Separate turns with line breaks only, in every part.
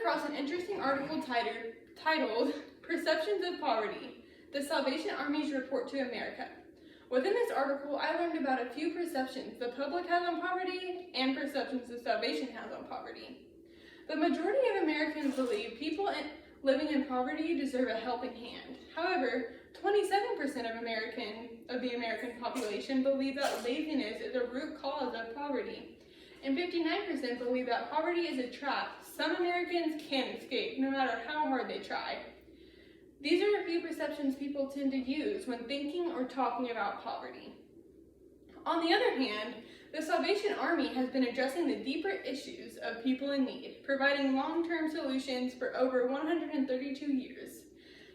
across an interesting article titled Perceptions of Poverty, the Salvation Army's Report to America. Within this article, I learned about a few perceptions the public has on poverty and perceptions the Salvation has on poverty. The majority of Americans believe people living in poverty deserve a helping hand. However, 27% of the American population believe that laziness is a root cause of poverty, and 59% believe that poverty is a trap some Americans can't escape, no matter how hard they try. These are a few perceptions people tend to use when thinking or talking about poverty. On the other hand, the Salvation Army has been addressing the deeper issues of people in need, providing long-term solutions for over 132 years.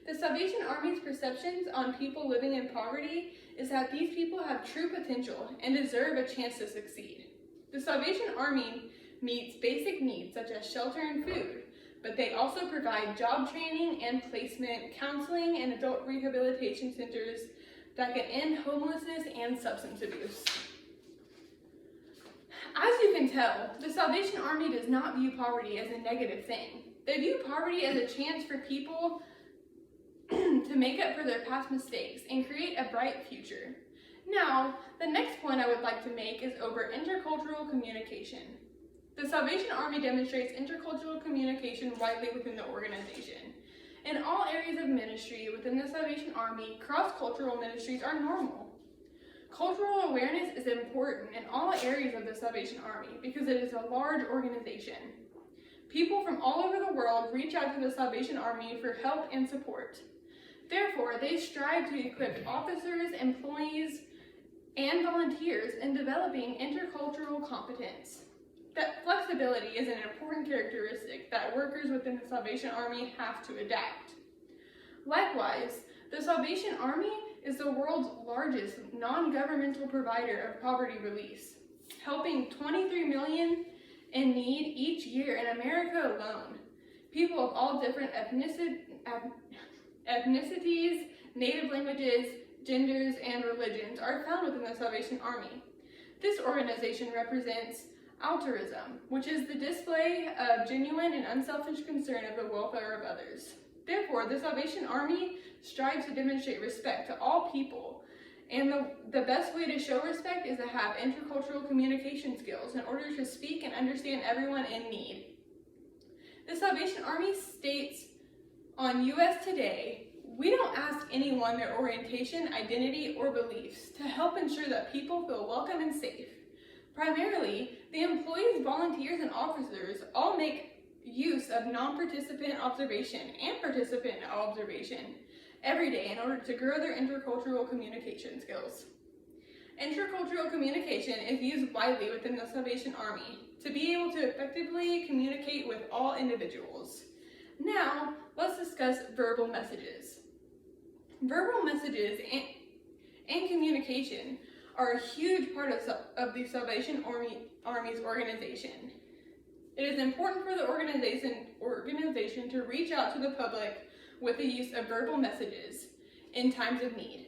The Salvation Army's perceptions on people living in poverty is that these people have true potential and deserve a chance to succeed. The Salvation Army meets basic needs such as shelter and food, but they also provide job training and placement, counseling, and adult rehabilitation centers that can end homelessness and substance abuse. As you can tell, the Salvation Army does not view poverty as a negative thing. They view poverty as a chance for people to make up for their past mistakes and create a bright future. Now, the next point I would like to make is over intercultural communication. The Salvation Army demonstrates intercultural communication widely within the organization. In all areas of ministry within the Salvation Army, cross-cultural ministries are normal. Cultural awareness is important in all areas of the Salvation Army because it is a large organization. People from all over the world reach out to the Salvation Army for help and support. Therefore, they strive to equip officers, employees, and volunteers in developing intercultural competence. That flexibility is an important characteristic that workers within the Salvation Army have to adapt. Likewise, the Salvation Army is the world's largest non-governmental provider of poverty release, helping 23 million in need each year in America alone. People of all different ethnicities, native languages, genders, and religions are found within the Salvation Army. This organization represents altruism, which is the display of genuine and unselfish concern of the welfare of others. Therefore, the Salvation Army strives to demonstrate respect to all people, and the best way to show respect is to have intercultural communication skills in order to speak and understand everyone in need. The Salvation Army states on U.S. Today, "We don't ask anyone their orientation, identity, or beliefs to help ensure that people feel welcome and safe. Primarily, the employees, volunteers, and officers all make use of non-participant observation and participant observation every day in order to grow their intercultural communication skills." Intercultural communication is used widely within the Salvation Army to be able to effectively communicate with all individuals. Now, let's discuss verbal messages. Verbal messages and communication are a huge part of the Salvation Army's organization. It is important for the organization to reach out to the public with the use of verbal messages in times of need.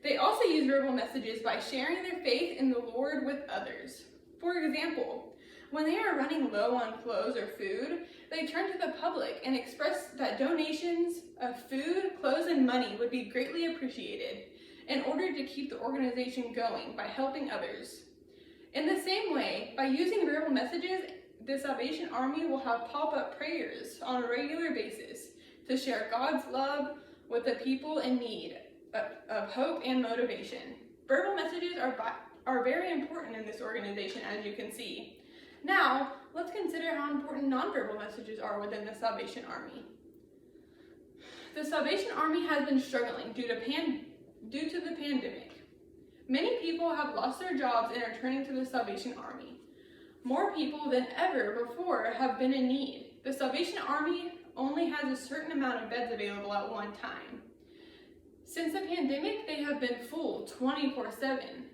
They also use verbal messages by sharing their faith in the Lord with others. For example, when they are running low on clothes or food, they turn to the public and express that donations of food, clothes, and money would be greatly appreciated in order to keep the organization going by helping others. In the same way, by using verbal messages, the Salvation Army will have pop-up prayers on a regular basis to share God's love with the people in need of hope and motivation. Verbal messages are very important in this organization, as you can see. Now, let's consider how important nonverbal messages are within the Salvation Army. The Salvation Army has been struggling due to the pandemic. Many people have lost their jobs and are turning to the Salvation Army. More people than ever before have been in need. The Salvation Army only has a certain amount of beds available at one time. Since the pandemic, they have been full 24/7.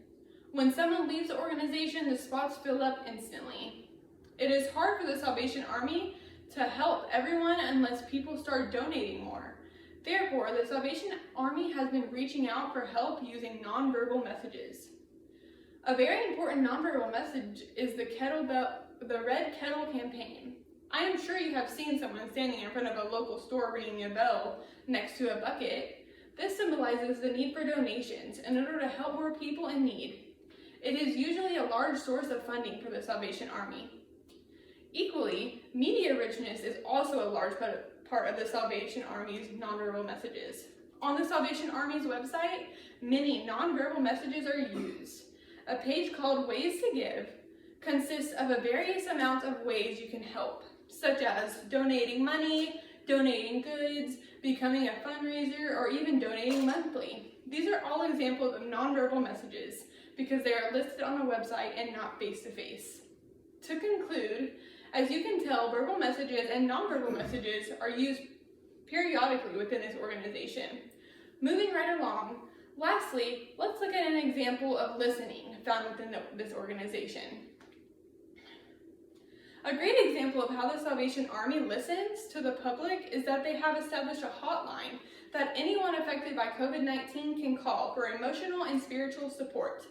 When someone leaves the organization, the spots fill up instantly. It is hard for the Salvation Army to help everyone unless people start donating more. Therefore, the Salvation Army has been reaching out for help using nonverbal messages. A very important nonverbal message is the Red Kettle campaign. I am sure you have seen someone standing in front of a local store ringing a bell next to a bucket. This symbolizes the need for donations in order to help more people in need. It is usually a large source of funding for the Salvation Army. Equally, media richness is also a large part of the Salvation Army's nonverbal messages. On the Salvation Army's website, many nonverbal messages are used. A page called Ways to Give consists of a various amount of ways you can help, such as donating money, donating goods, becoming a fundraiser, or even donating monthly. These are all examples of nonverbal messages because they are listed on a website and not face-to-face. To conclude, as you can tell, verbal messages and nonverbal messages are used periodically within this organization. Moving right along, lastly, let's look at an example of listening found within this organization. A great example of how the Salvation Army listens to the public is that they have established a hotline that anyone affected by COVID-19 can call for emotional and spiritual support.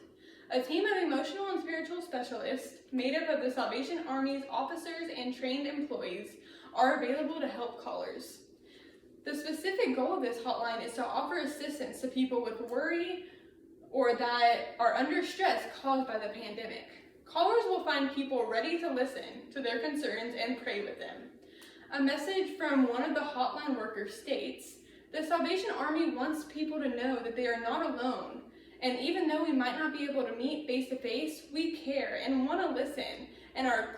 A team of emotional and spiritual specialists made up of the Salvation Army's officers and trained employees are available to help callers. The specific goal of this hotline is to offer assistance to people with worry or that are under stress caused by the pandemic. Callers will find people ready to listen to their concerns and pray with them. A message from one of the hotline workers states, "The Salvation Army wants people to know that they are not alone, and even though we might not be able to meet face to face, we care and want to listen and are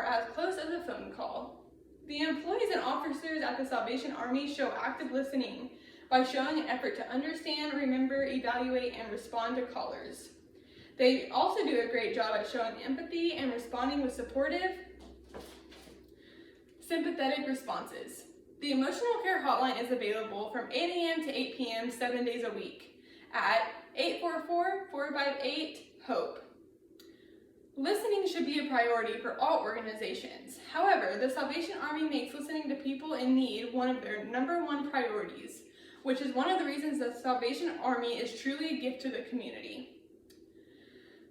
as close as a phone call." The employees and officers at the Salvation Army show active listening by showing an effort to understand, remember, evaluate, and respond to callers. They also do a great job at showing empathy and responding with supportive, sympathetic responses. The Emotional Care Hotline is available from 8 a.m. to 8 p.m. 7 days a week at 844-458-HOPE. Listening should be a priority for all organizations. However, the Salvation Army makes listening to people in need one of their #1 priorities, which is one of the reasons the Salvation Army is truly a gift to the community.